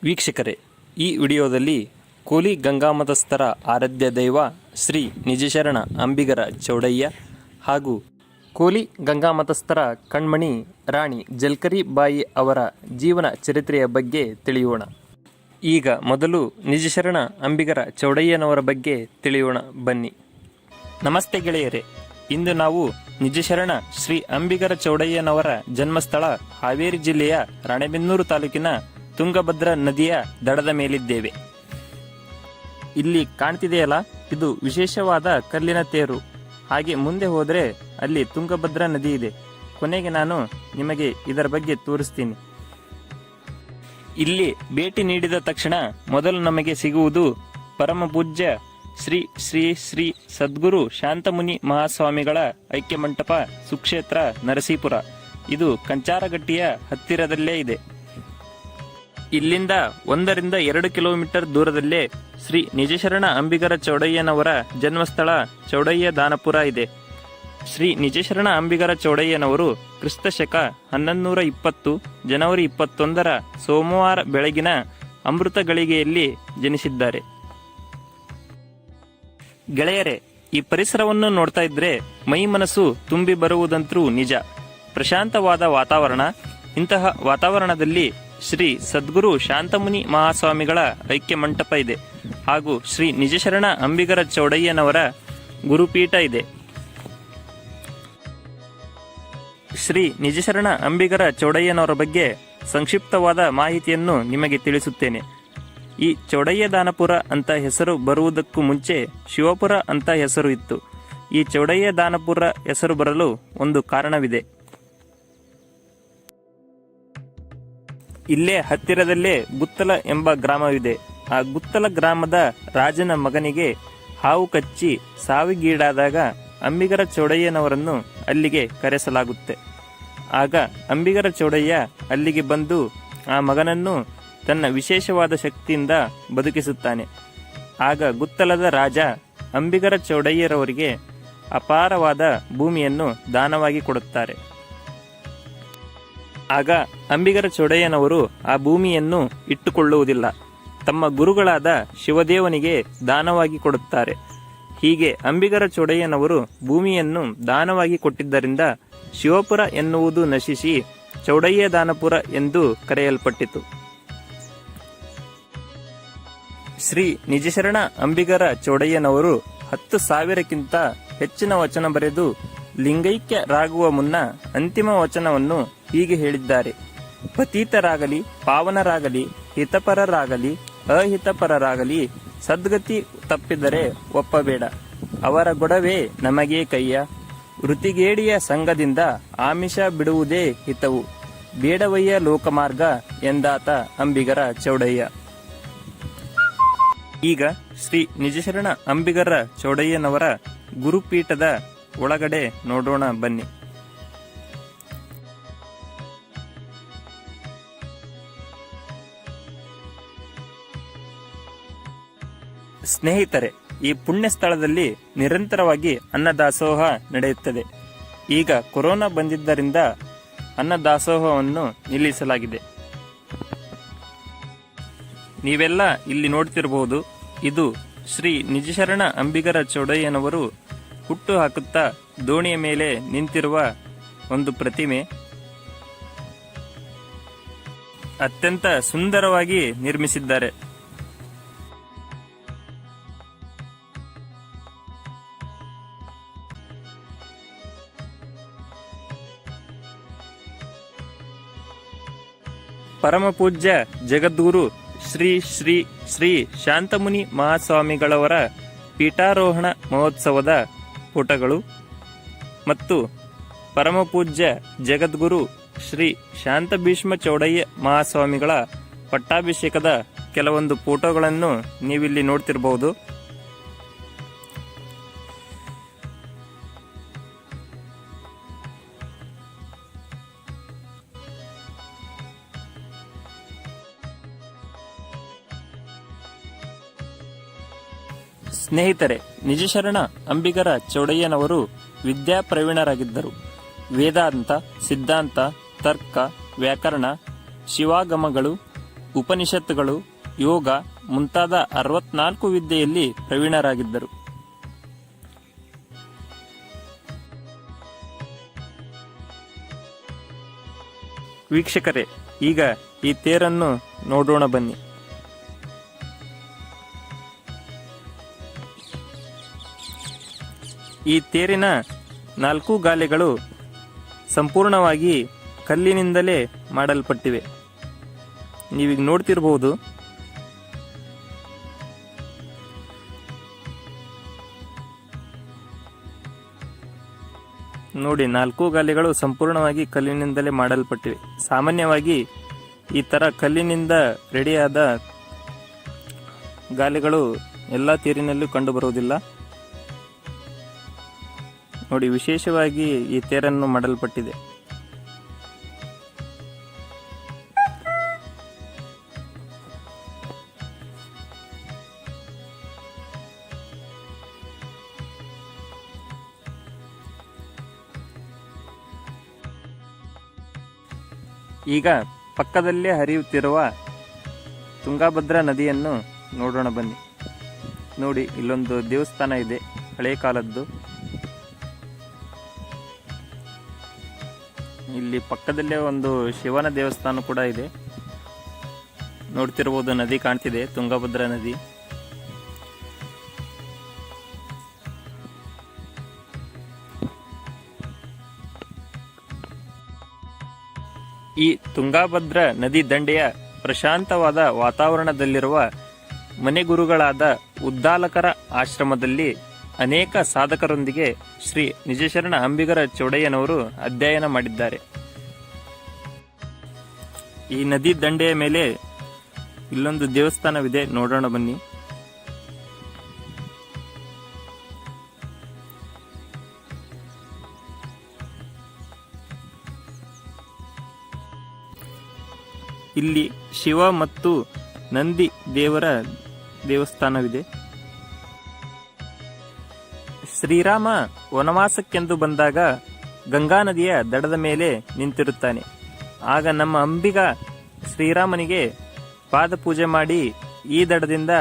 ವೀಕ್ಷಕರೇ, ಈ ವಿಡಿಯೋದಲ್ಲಿ ಕೋಲಿ ಗಂಗಾಮತಸ್ಥರ ಆರಾಧ್ಯ ದೈವ ಶ್ರೀ ನಿಜಶರಣ ಅಂಬಿಗರ ಚೌಡಯ್ಯ ಹಾಗೂ ಕೋಲಿ ಗಂಗಾಮತಸ್ಥರ ಕಣ್ಮಣಿ ರಾಣಿ ಜಲ್ಕರಿ ಬಾಯಿ ಅವರ ಜೀವನ ಚರಿತ್ರೆಯ ಬಗ್ಗೆ ತಿಳಿಯೋಣ. ಈಗ ಮೊದಲು ನಿಜಶರಣ ಅಂಬಿಗರ ಚೌಡಯ್ಯನವರ ಬಗ್ಗೆ ತಿಳಿಯೋಣ ಬನ್ನಿ. ನಮಸ್ತೆ ಗೆಳೆಯರೇ, ಇಂದು ನಾವು ನಿಜಶರಣ ಶ್ರೀ ಅಂಬಿಗರ ಚೌಡಯ್ಯನವರ ಜನ್ಮಸ್ಥಳ ಹಾವೇರಿ ಜಿಲ್ಲೆಯ ರಾಣೆಬೆನ್ನೂರು ತಾಲೂಕಿನ ತುಂಗಭದ್ರಾ ನದಿಯ ದಡದ ಮೇಲಿದ್ದೇವೆ. ಇಲ್ಲಿ ಕಾಣ್ತಿದೆಯಲ್ಲ, ಇದು ವಿಶೇಷವಾದ ಕಲ್ಲಿನ ತೇರು. ಹಾಗೆ ಮುಂದೆ ಹೋದರೆ ಅಲ್ಲಿ ತುಂಗಭದ್ರಾ ನದಿ ಇದೆ. ಕೊನೆಗೆ ನಾನು ನಿಮಗೆ ಇದರ ಬಗ್ಗೆ ತೋರಿಸ್ತೀನಿ. ಇಲ್ಲಿ ಭೇಟಿ ನೀಡಿದ ತಕ್ಷಣ ಮೊದಲು ನಮಗೆ ಸಿಗುವುದು ಪರಮ ಪೂಜ್ಯ ಶ್ರೀ ಶ್ರೀ ಶ್ರೀ ಸದ್ಗುರು ಶಾಂತಮುನಿ ಮಹಾಸ್ವಾಮಿಗಳ ಐಕ್ಯಮಂಟಪ ಸುಕ್ಷೇತ್ರ ನರಸೀಪುರ. ಇದು ಕಂಚಾರಗಟ್ಟಿಯ ಹತ್ತಿರದಲ್ಲೇ ಇದೆ. ಇಲ್ಲಿಂದ 1-2 ಕಿಲೋಮೀಟರ್ ದೂರದಲ್ಲೇ ಶ್ರೀ ನಿಜಶರಣ ಅಂಬಿಗರ ಚೌಡಯ್ಯನವರ ಜನ್ಮಸ್ಥಳ ಚೌಡಯ್ಯ ದಾನಪುರ ಇದೆ. ಶ್ರೀ ನಿಜಶರಣ ಅಂಬಿಗರ ಚೌಡಯ್ಯನವರು ಕ್ರಿಸ್ತಶಕ 1120 ಜನವರಿ 21 ಸೋಮವಾರ ಬೆಳಗಿನ ಅಮೃತ ಗಳಿಗೆಯಲ್ಲಿ ಜನಿಸಿದ್ದಾರೆ. ಗೆಳೆಯರೇ, ಈ ಪರಿಸರವನ್ನು ನೋಡ್ತಾ ಇದ್ರೆ ಮೈ ಮನಸ್ಸು ತುಂಬಿ ಬರುವುದಂತೂ ನಿಜ. ಪ್ರಶಾಂತವಾದ ವಾತಾವರಣ. ಇಂತಹ ವಾತಾವರಣದಲ್ಲಿ ಶ್ರೀ ಸದ್ಗುರು ಶಾಂತಮುನಿ ಮಹಾಸ್ವಾಮಿಗಳ ಐಕ್ಯ ಮಂಟಪ ಇದೆ ಹಾಗೂ ಶ್ರೀ ನಿಜಶರಣ ಅಂಬಿಗರ ಚೌಡಯ್ಯನವರ ಗುರುಪೀಠ ಇದೆ. ಶ್ರೀ ನಿಜಶರಣ ಅಂಬಿಗರ ಚೌಡಯ್ಯನವರ ಬಗ್ಗೆ ಸಂಕ್ಷಿಪ್ತವಾದ ಮಾಹಿತಿಯನ್ನು ನಿಮಗೆ ತಿಳಿಸುತ್ತೇನೆ. ಈ ಚೌಡಯ್ಯ ದಾನಪುರ ಅಂತ ಹೆಸರು ಬರುವುದಕ್ಕೂ ಮುಂಚೆ ಶಿವಪುರ ಅಂತ ಹೆಸರು ಇತ್ತು. ಈ ಚೌಡಯ್ಯ ದಾನಪುರ ಹೆಸರು ಬರಲು ಒಂದು ಕಾರಣವಿದೆ. ಇಲ್ಲೇ ಹತ್ತಿರದಲ್ಲೇ ಗುತ್ತಲ ಎಂಬ ಗ್ರಾಮವಿದೆ. ಆ ಗುತ್ತಲ ಗ್ರಾಮದ ರಾಜನ ಮಗನಿಗೆ ಹಾವು ಕಚ್ಚಿ ಸಾವಿಗೀಡಾದಾಗ ಅಂಬಿಗರ ಚೌಡಯ್ಯನವರನ್ನು ಅಲ್ಲಿಗೆ ಕರೆಸಲಾಗುತ್ತೆ. ಆಗ ಅಂಬಿಗರ ಚೌಡಯ್ಯ ಅಲ್ಲಿಗೆ ಬಂದು ಆ ಮಗನನ್ನು ತನ್ನ ವಿಶೇಷವಾದ ಶಕ್ತಿಯಿಂದ ಬದುಕಿಸುತ್ತಾನೆ. ಆಗ ಗುತ್ತಲದ ರಾಜ ಅಂಬಿಗರ ಚೌಡಯ್ಯರವರಿಗೆ ಅಪಾರವಾದ ಭೂಮಿಯನ್ನು ದಾನವಾಗಿ ಕೊಡುತ್ತಾರೆ. ಆಗ ಅಂಬಿಗರ ಚೌಡಯ್ಯನವರು ಆ ಭೂಮಿಯನ್ನು ಇಟ್ಟುಕೊಳ್ಳುವುದಿಲ್ಲ, ತಮ್ಮ ಗುರುಗಳಾದ ಶಿವದೇವನಿಗೆ ದಾನವಾಗಿ ಕೊಡುತ್ತಾರೆ. ಹೀಗೆ ಅಂಬಿಗರ ಚೌಡಯ್ಯನವರು ಭೂಮಿಯನ್ನು ದಾನವಾಗಿ ಕೊಟ್ಟಿದ್ದರಿಂದ ಶಿವಪುರ ಎನ್ನುವುದು ನಶಿಸಿ ಚೌಡಯ್ಯ ದಾನಪುರ ಎಂದು ಕರೆಯಲ್ಪಟ್ಟಿತು. ಶ್ರೀ ನಿಜಶರಣ ಅಂಬಿಗರ ಚೌಡಯ್ಯನವರು 10,000ಕ್ಕಿಂತ ಹೆಚ್ಚಿನ ವಚನ ಬರೆದು ಲಿಂಗೈಕ್ಯರಾಗುವ ಮುನ್ನ ಅಂತಿಮ ವಚನವನ್ನು ಹೀಗೆ ಹೇಳಿದ್ದಾರೆ: ಪತೀತರಾಗಲಿ, ಪಾವನರಾಗಲಿ, ಹಿತಪರರಾಗಲಿ, ಅಹಿತಪರರಾಗಲಿ ಸದ್ಗತಿ ತಪ್ಪಿದರೆ ಒಪ್ಪಬೇಡ. ಅವರ ಗೊಡವೆ ನಮಗೆ ಕೈಯ. ವೃತ್ತಿಗೇಡಿಯ ಸಂಘದಿಂದ ಆಮಿಷ ಬಿಡುವುದೇ ಹಿತವು. ಬೇಡವಯ್ಯ ಲೋಕಮಾರ್ಗ ಎಂದಾತ ಅಂಬಿಗರ ಚೌಡಯ್ಯ. ಈಗ ಶ್ರೀ ನಿಜಶರಣ ಅಂಬಿಗರ ಚೌಡಯ್ಯನವರ ಗುರುಪೀಠದ ಒಳಗಡೆ ನೋಡೋಣ ಬನ್ನಿ. ಸ್ನೇಹಿತರೆ, ಈ ಪುಣ್ಯ ಸ್ಥಳದಲ್ಲಿ ನಿರಂತರವಾಗಿ ಅನ್ನದಾಸೋಹ ನಡೆಯುತ್ತದೆ. ಈಗ ಕೊರೋನಾ ಬಂದಿದ್ದರಿಂದ ಅನ್ನದಾಸೋಹವನ್ನು ನಿಲ್ಲಿಸಲಾಗಿದೆ. ನೀವೆಲ್ಲ ಇಲ್ಲಿ ನೋಡ್ತಿರಬಹುದು, ಇದು ಶ್ರೀ ನಿಜಶರಣ ಅಂಬಿಗರ ಚೌಡಯ್ಯನವರು ಹುಟ್ಟು ಹಾಕುತ್ತಾ ದೋಣಿಯ ಮೇಲೆ ನಿಂತಿರುವ ಒಂದು ಪ್ರತಿಮೆ. ಅತ್ಯಂತ ಸುಂದರವಾಗಿ ನಿರ್ಮಿಸಿದ್ದಾರೆ. ಪರಮ ಪೂಜ್ಯ ಜಗದ್ಗುರು ಶ್ರೀ ಶ್ರೀ ಶ್ರೀ ಶಾಂತಮುನಿ ಮಹಾಸ್ವಾಮಿಗಳವರ ಪೀಠಾರೋಹಣ ಮಹೋತ್ಸವದ ಫೋಟೋಗಳು ಮತ್ತು ಪರಮಪೂಜ್ಯ ಜಗದ್ಗುರು ಶ್ರೀ ಶಾಂತಭೀಷ್ಮ ಚೌಡಯ್ಯ ಮಹಾಸ್ವಾಮಿಗಳ ಪಟ್ಟಾಭಿಷೇಕದ ಕೆಲವೊಂದು ಫೋಟೋಗಳನ್ನು ನೀವಿಲ್ಲಿ ನೋಡ್ತಿರಬಹುದು. ಸ್ನೇಹಿತರೆ, ನಿಜಶರಣ ಅಂಬಿಗರ ಚೌಡಯ್ಯನವರು ವಿದ್ಯಾಪ್ರವೀಣರಾಗಿದ್ದರು. ವೇದಾಂತ, ಸಿದ್ಧಾಂತ, ತರ್ಕ, ವ್ಯಾಕರಣ, ಶಿವಾಗಮಗಳು, ಉಪನಿಷತ್ತುಗಳು, ಯೋಗ ಮುಂತಾದ 64 ವಿದ್ಯೆಯಲ್ಲಿ ಪ್ರವೀಣರಾಗಿದ್ದರು. ವೀಕ್ಷಕರೇ, ಈಗ ಈ ತೇರನ್ನು ನೋಡೋಣ ಬನ್ನಿ. ಈ ತೇರಿನ 4 ಗಾಲಿಗಳು ಸಂಪೂರ್ಣವಾಗಿ ಕಲ್ಲಿನಿಂದಲೇ ಮಾಡಲ್ಪಟ್ಟಿವೆ. ನೀವೀಗ ನೋಡ್ತಿರ್ಬೋದು. ನೋಡಿ, 4 ಗಾಲಿಗಳು ಸಂಪೂರ್ಣವಾಗಿ ಕಲ್ಲಿನಿಂದಲೇ ಮಾಡಲ್ಪಟ್ಟಿವೆ. ಸಾಮಾನ್ಯವಾಗಿ ಈ ಥರ ಕಲ್ಲಿನಿಂದ ರೆಡಿಯಾದ ಗಾಲಿಗಳು ಎಲ್ಲ ತೇರಿನಲ್ಲೂ ಕಂಡುಬರುವುದಿಲ್ಲ. ನೋಡಿ, ವಿಶೇಷವಾಗಿ ಈ ತೇರನ್ನು ಮಾಡಲ್ಪಟ್ಟಿದೆ. ಈಗ ಪಕ್ಕದಲ್ಲೇ ಹರಿಯುತ್ತಿರುವ ತುಂಗಾಭದ್ರಾ ನದಿಯನ್ನು ನೋಡೋಣ ಬನ್ನಿ. ನೋಡಿ, ಇಲ್ಲೊಂದು ದೇವಸ್ಥಾನ ಇದೆ, ಹಳೆ ಕಾಲದ್ದು. ಇಲ್ಲಿ ಪಕ್ಕದಲ್ಲೇ ಒಂದು ಶಿವನ ದೇವಸ್ಥಾನ ಕೂಡ ಇದೆ. ನೋಡ್ತಿರ್ಬೋದು, ನದಿ ಕಾಣ್ತಿದೆ, ತುಂಗಭದ್ರಾ ನದಿ. ಈ ತುಂಗಭದ್ರಾ ನದಿ ದಂಡೆಯ ಪ್ರಶಾಂತವಾದ ವಾತಾವರಣದಲ್ಲಿರುವ ಮನೆಗುರುಗಳಾದ ಉದ್ದಾಲಕರ ಆಶ್ರಮದಲ್ಲಿ ಅನೇಕ ಸಾಧಕರೊಂದಿಗೆ ಶ್ರೀ ನಿಜಶರಣ ಅಂಬಿಗರ ಚೌಡಯ್ಯನವರು ಅಧ್ಯಯನ ಮಾಡಿದ್ದಾರೆ. ಈ ನದಿ ದಂಡೆಯ ಮೇಲೆ ಇಲ್ಲೊಂದು ದೇವಸ್ಥಾನವಿದೆ, ನೋಡೋಣ ಬನ್ನಿ. ಇಲ್ಲಿ ಶಿವ ಮತ್ತು ನಂದಿ ದೇವರ ದೇವಸ್ಥಾನವಿದೆ. ಶ್ರೀರಾಮ ವನವಾಸಕ್ಕೆಂದು ಬಂದಾಗ ಗಂಗಾ ನದಿಯ ದಡದ ಮೇಲೆ ನಿಂತಿರುತ್ತಾನೆ. ಆಗ ನಮ್ಮ ಅಂಬಿಗ ಶ್ರೀರಾಮನಿಗೆ ಪಾದಪೂಜೆ ಮಾಡಿ ಈ ದಡದಿಂದ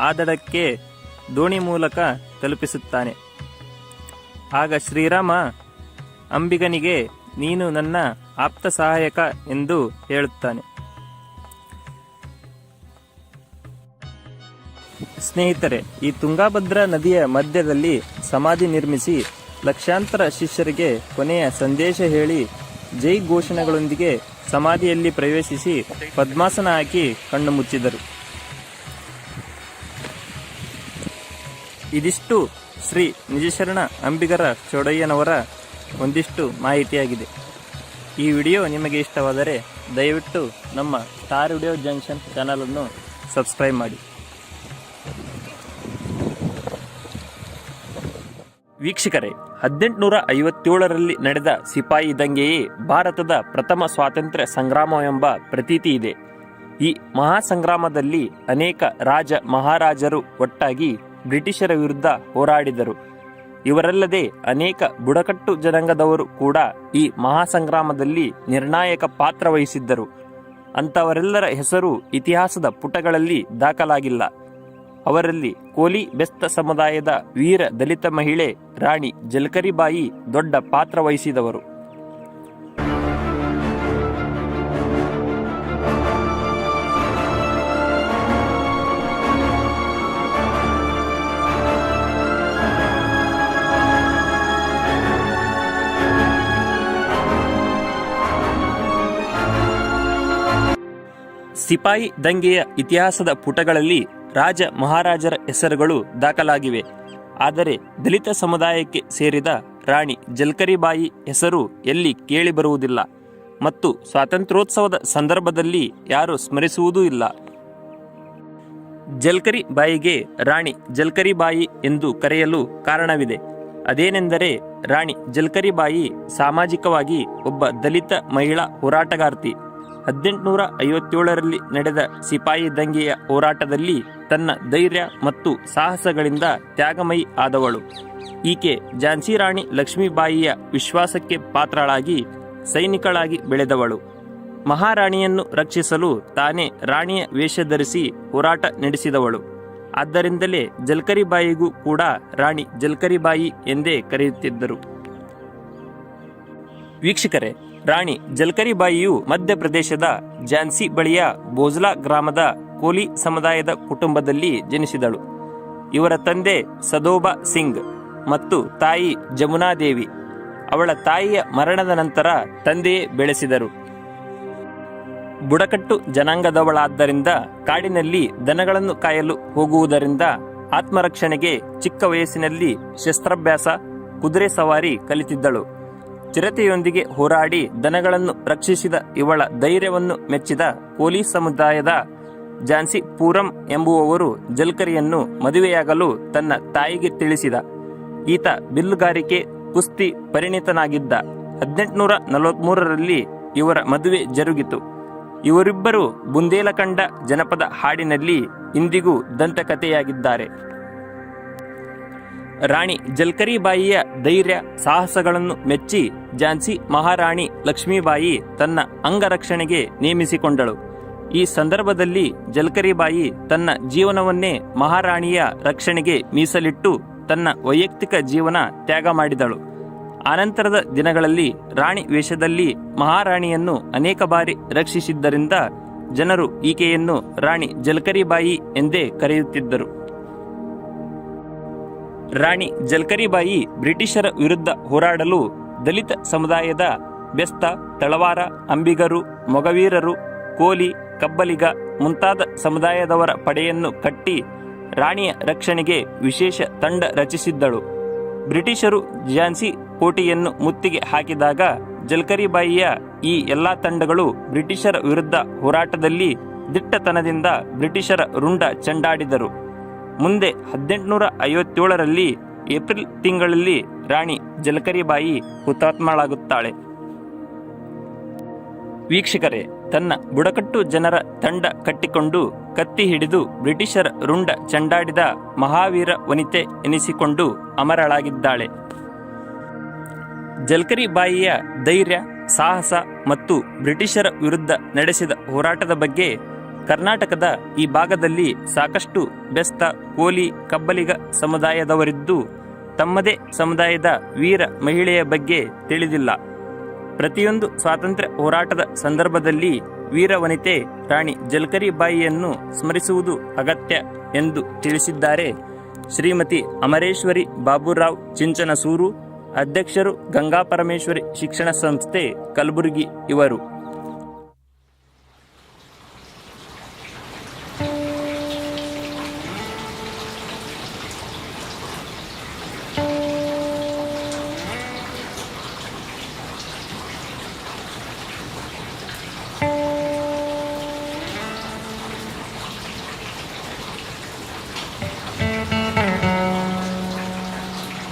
ಆ ದಡಕ್ಕೆ ದೋಣಿ ಮೂಲಕ ತಲುಪಿಸುತ್ತಾನೆ. ಆಗ ಶ್ರೀರಾಮ ಅಂಬಿಗನಿಗೆ, ನೀನು ನನ್ನ ಆಪ್ತ ಸಹಾಯಕ ಎಂದು ಹೇಳುತ್ತಾನೆ. ಸ್ನೇಹಿತರೆ, ಈ ತುಂಗಭದ್ರಾ ನದಿಯ ಮಧ್ಯದಲ್ಲಿ ಸಮಾಧಿ ನಿರ್ಮಿಸಿ ಲಕ್ಷಾಂತರ ಶಿಷ್ಯರಿಗೆ ಕೊನೆಯ ಸಂದೇಶ ಹೇಳಿ ಜೈ ಘೋಷಣೆಗಳೊಂದಿಗೆ ಸಮಾಧಿಯಲ್ಲಿ ಪ್ರವೇಶಿಸಿ ಪದ್ಮಾಸನ ಹಾಕಿ ಕಣ್ಣು ಮುಚ್ಚಿದರು. ಇದಿಷ್ಟು ಶ್ರೀ ನಿಜಶರಣ ಅಂಬಿಗರ ಚೌಡಯ್ಯನವರ ಒಂದಿಷ್ಟು ಮಾಹಿತಿಯಾಗಿದೆ. ಈ ವಿಡಿಯೋ ನಿಮಗೆ ಇಷ್ಟವಾದರೆ ದಯವಿಟ್ಟು ನಮ್ಮ ಸ್ಟಾರ್ ವಿಡಿಯೋ ಜಂಕ್ಷನ್ ಚಾನಲನ್ನು ಸಬ್ಸ್ಕ್ರೈಬ್ ಮಾಡಿ. ವೀಕ್ಷಕರೇ, 1857ರಲ್ಲಿ ನಡೆದ ಸಿಪಾಯಿ ದಂಗೆಯೇ ಭಾರತದ ಪ್ರಥಮ ಸ್ವಾತಂತ್ರ್ಯ ಸಂಗ್ರಾಮವೆಂಬ ಪ್ರತೀತಿ ಇದೆ. ಈ ಮಹಾಸಂಗ್ರಾಮದಲ್ಲಿ ಅನೇಕ ರಾಜ ಮಹಾರಾಜರು ಒಟ್ಟಾಗಿ ಬ್ರಿಟಿಷರ ವಿರುದ್ಧ ಹೋರಾಡಿದರು. ಇವರಲ್ಲದೆ ಅನೇಕ ಬುಡಕಟ್ಟು ಜನಾಂಗದವರು ಕೂಡ ಈ ಮಹಾಸಂಗ್ರಾಮದಲ್ಲಿ ನಿರ್ಣಾಯಕ ಪಾತ್ರ ವಹಿಸಿದ್ದರು. ಅಂಥವರೆಲ್ಲರ ಹೆಸರು ಇತಿಹಾಸದ ಪುಟಗಳಲ್ಲಿ ದಾಖಲಾಗಿಲ್ಲ. ಅವರಲ್ಲಿ ಕೋಲಿ ಬೆಸ್ತ ಸಮುದಾಯದ ವೀರ ದಲಿತ ಮಹಿಳೆ ರಾಣಿ ಜಲ್ಕರಿಬಾಯಿ ದೊಡ್ಡ ಪಾತ್ರ ವಹಿಸಿದವರು. ಸಿಪಾಯಿ ದಂಗೆಯ ಇತಿಹಾಸದ ಪುಟಗಳಲ್ಲಿ ರಾಜ ಮಹಾರಾಜರ ಹೆಸರುಗಳು ದಾಖಲಾಗಿವೆ. ಆದರೆ ದಲಿತ ಸಮುದಾಯಕ್ಕೆ ಸೇರಿದ ರಾಣಿ ಜಲ್ಕರಿಬಾಯಿ ಹೆಸರು ಎಲ್ಲಿ ಕೇಳಿಬರುವುದಿಲ್ಲ ಮತ್ತು ಸ್ವಾತಂತ್ರ್ಯೋತ್ಸವದ ಸಂದರ್ಭದಲ್ಲಿ ಯಾರೂ ಸ್ಮರಿಸುವುದೂ ಇಲ್ಲ. ಜಲ್ಕರಿಬಾಯಿಗೆ ರಾಣಿ ಜಲ್ಕರಿಬಾಯಿ ಎಂದು ಕರೆಯಲು ಕಾರಣವಿದೆ. ಅದೇನೆಂದರೆ, ರಾಣಿ ಜಲ್ಕರಿಬಾಯಿ ಸಾಮಾಜಿಕವಾಗಿ ಒಬ್ಬ ದಲಿತ ಮಹಿಳಾ ಹೋರಾಟಗಾರ್ತಿ. 1857ರಲ್ಲಿ ನಡೆದ ಸಿಪಾಯಿ ದಂಗೆಯ ಹೋರಾಟದಲ್ಲಿ ತನ್ನ ಧೈರ್ಯ ಮತ್ತು ಸಾಹಸಗಳಿಂದ ತ್ಯಾಗಮಯಿ ಆದವಳು. ಈಕೆ ಝಾನ್ಸಿ ರಾಣಿ ಲಕ್ಷ್ಮೀಬಾಯಿಯ ವಿಶ್ವಾಸಕ್ಕೆ ಪಾತ್ರಳಾಗಿ ಸೈನಿಕಳಾಗಿ ಬೆಳೆದವಳು. ಮಹಾರಾಣಿಯನ್ನು ರಕ್ಷಿಸಲು ತಾನೇ ರಾಣಿಯ ವೇಷ ಧರಿಸಿ ಹೋರಾಟ ನಡೆಸಿದವಳು. ಆದ್ದರಿಂದಲೇ ಜಲ್ಕರಿಬಾಯಿಗೂ ಕೂಡ ರಾಣಿ ಜಲ್ಕರಿಬಾಯಿ ಎಂದೇ ಕರೆಯುತ್ತಿದ್ದರು. ವೀಕ್ಷಕರೇ, ರಾಣಿ ಜಲ್ಕರಿಬಾಯಿಯು ಮಧ್ಯಪ್ರದೇಶದ ಝಾನ್ಸಿ ಬಳಿಯ ಬೋಜ್ಲಾ ಗ್ರಾಮದ ಕೋಲಿ ಸಮುದಾಯದ ಕುಟುಂಬದಲ್ಲಿ ಜನಿಸಿದಳು. ಇವರ ತಂದೆ ಸದೋಬಾ ಸಿಂಗ್ ಮತ್ತು ತಾಯಿ ಜಮುನಾದೇವಿ. ಅವಳ ತಾಯಿಯ ಮರಣದ ನಂತರ ತಂದೆಯೇ ಬೆಳೆಸಿದರು. ಬುಡಕಟ್ಟು ಜನಾಂಗದವಳಾದ್ದರಿಂದ ಕಾಡಿನಲ್ಲಿ ದನಗಳನ್ನು ಕಾಯಲು ಹೋಗುವುದರಿಂದ ಆತ್ಮರಕ್ಷಣೆಗೆ ಚಿಕ್ಕ ವಯಸ್ಸಿನಲ್ಲಿ ಶಸ್ತ್ರಾಭ್ಯಾಸ, ಕುದುರೆ ಸವಾರಿ ಕಲಿತಿದ್ದಳು. ಚಿರತೆಯೊಂದಿಗೆ ಹೋರಾಡಿ ದನಗಳನ್ನು ರಕ್ಷಿಸಿದ ಇವಳ ಧೈರ್ಯವನ್ನು ಮೆಚ್ಚಿದ ಕೋಲಿ ಸಮುದಾಯದ ಝಾನ್ಸಿ ಪೂರಂ ಎಂಬುವವರು ಜಲ್ಕರಿಯನ್ನು ಮದುವೆಯಾಗಲು ತನ್ನ ತಾಯಿಗೆ ತಿಳಿಸಿದ. ಈತ ಬಿಲ್ಲುಗಾರಿಕೆ, ಕುಸ್ತಿ ಪರಿಣಿತನಾಗಿದ್ದ. 1843ರಲ್ಲಿ ಇವರ ಮದುವೆ ಜರುಗಿತು. ಇವರಿಬ್ಬರು ಬುಂದೇಲಖಂಡ ಜನಪದ ಹಾಡಿನಲ್ಲಿ ಇಂದಿಗೂ ದಂತಕಥೆಯಾಗಿದ್ದಾರೆ. ರಾಣಿ ಜಲ್ಕರಿಬಾಯಿಯ ಧೈರ್ಯ ಸಾಹಸಗಳನ್ನು ಮೆಚ್ಚಿ ಝಾನ್ಸಿ ಮಹಾರಾಣಿ ಲಕ್ಷ್ಮೀಬಾಯಿ ತನ್ನ ಅಂಗರಕ್ಷಣೆಗೆ ನೇಮಿಸಿಕೊಂಡಳು. ಈ ಸಂದರ್ಭದಲ್ಲಿ ಜಲ್ಕರಿಬಾಯಿ ತನ್ನ ಜೀವನವನ್ನೇ ಮಹಾರಾಣಿಯ ರಕ್ಷಣೆಗೆ ಮೀಸಲಿಟ್ಟು ತನ್ನ ವೈಯಕ್ತಿಕ ಜೀವನ ತ್ಯಾಗ ಮಾಡಿದಳು. ಆನಂತರದ ದಿನಗಳಲ್ಲಿ ರಾಣಿ ವೇಷದಲ್ಲಿ ಮಹಾರಾಣಿಯನ್ನು ಅನೇಕ ಬಾರಿ ರಕ್ಷಿಸಿದ್ದರಿಂದ ಜನರು ಈಕೆಯನ್ನು ರಾಣಿ ಜಲ್ಕರಿಬಾಯಿ ಎಂದೇ ಕರೆಯುತ್ತಿದ್ದರು. ರಾಣಿ ಜಲ್ಕರಿಬಾಯಿ ಬ್ರಿಟಿಷರ ವಿರುದ್ಧ ಹೋರಾಡಲು ದಲಿತ ಸಮುದಾಯದ ಬೆಸ್ತ, ತಳವಾರ, ಅಂಬಿಗರು, ಮೊಗವೀರರು, ಕೋಲಿ, ಕಬ್ಬಲಿಗ ಮುಂತಾದ ಸಮುದಾಯದವರ ಪಡೆಯನ್ನು ಕಟ್ಟಿ ರಾಣಿಯ ರಕ್ಷಣೆಗೆ ವಿಶೇಷ ತಂಡ ರಚಿಸಿದ್ದಳು. ಬ್ರಿಟಿಷರು ಝಾನ್ಸಿ ಕೋಟೆಯನ್ನು ಮುತ್ತಿಗೆ ಹಾಕಿದಾಗ ಜಲ್ಕರಿಬಾಯಿಯ ಈ ಎಲ್ಲ ತಂಡಗಳು ಬ್ರಿಟಿಷರ ವಿರುದ್ಧ ಹೋರಾಟದಲ್ಲಿ ದಿಟ್ಟತನದಿಂದ ಬ್ರಿಟಿಷರ ರುಂಡ ಚೆಂಡಾಡಿದರು. ಮುಂದೆ 1857ರಲ್ಲಿ ಏಪ್ರಿಲ್ ತಿಂಗಳಲ್ಲಿ ರಾಣಿ ಜಲ್ಕರಿಬಾಯಿ ಹುತಾತ್ಮಳಾಗುತ್ತಾಳೆ. ವೀಕ್ಷಕರೇ, ತನ್ನ ಬುಡಕಟ್ಟು ಜನರ ತಂಡ ಕಟ್ಟಿಕೊಂಡು ಕತ್ತಿ ಹಿಡಿದು ಬ್ರಿಟಿಷರ ರುಂಡ ಚೆಂಡಾಡಿದ ಮಹಾವೀರ ವನಿತೆ ಎನಿಸಿಕೊಂಡು ಅಮರಳಾಗಿದ್ದಾಳೆ. ಜಲ್ಕರಿಬಾಯಿಯ ಧೈರ್ಯ, ಸಾಹಸ ಮತ್ತು ಬ್ರಿಟಿಷರ ವಿರುದ್ಧ ನಡೆಸಿದ ಹೋರಾಟದ ಬಗ್ಗೆ ಕರ್ನಾಟಕದ ಈ ಭಾಗದಲ್ಲಿ ಸಾಕಷ್ಟು ಬೆಸ್ತ, ಕೋಲಿ, ಕಬ್ಬಲಿಗ ಸಮುದಾಯದವರಿದ್ದು ತಮ್ಮದೇ ಸಮುದಾಯದ ವೀರ ಮಹಿಳೆಯ ಬಗ್ಗೆ ತಿಳಿದಿಲ್ಲ. ಪ್ರತಿಯೊಂದು ಸ್ವಾತಂತ್ರ್ಯ ಹೋರಾಟದ ಸಂದರ್ಭದಲ್ಲಿ ವೀರವನಿತೆ ರಾಣಿ ಜಲ್ಕರಿಬಾಯಿಯನ್ನು ಸ್ಮರಿಸುವುದು ಅಗತ್ಯ ಎಂದು ತಿಳಿಸಿದ್ದಾರೆ ಶ್ರೀಮತಿ ಅಮರೇಶ್ವರಿ ಬಾಬುರಾವ್ ಚಿಂಚನಸೂರು, ಅಧ್ಯಕ್ಷರು ಗಂಗಾಪರಮೇಶ್ವರಿ ಶಿಕ್ಷಣ ಸಂಸ್ಥೆ ಕಲಬುರಗಿ ಇವರು.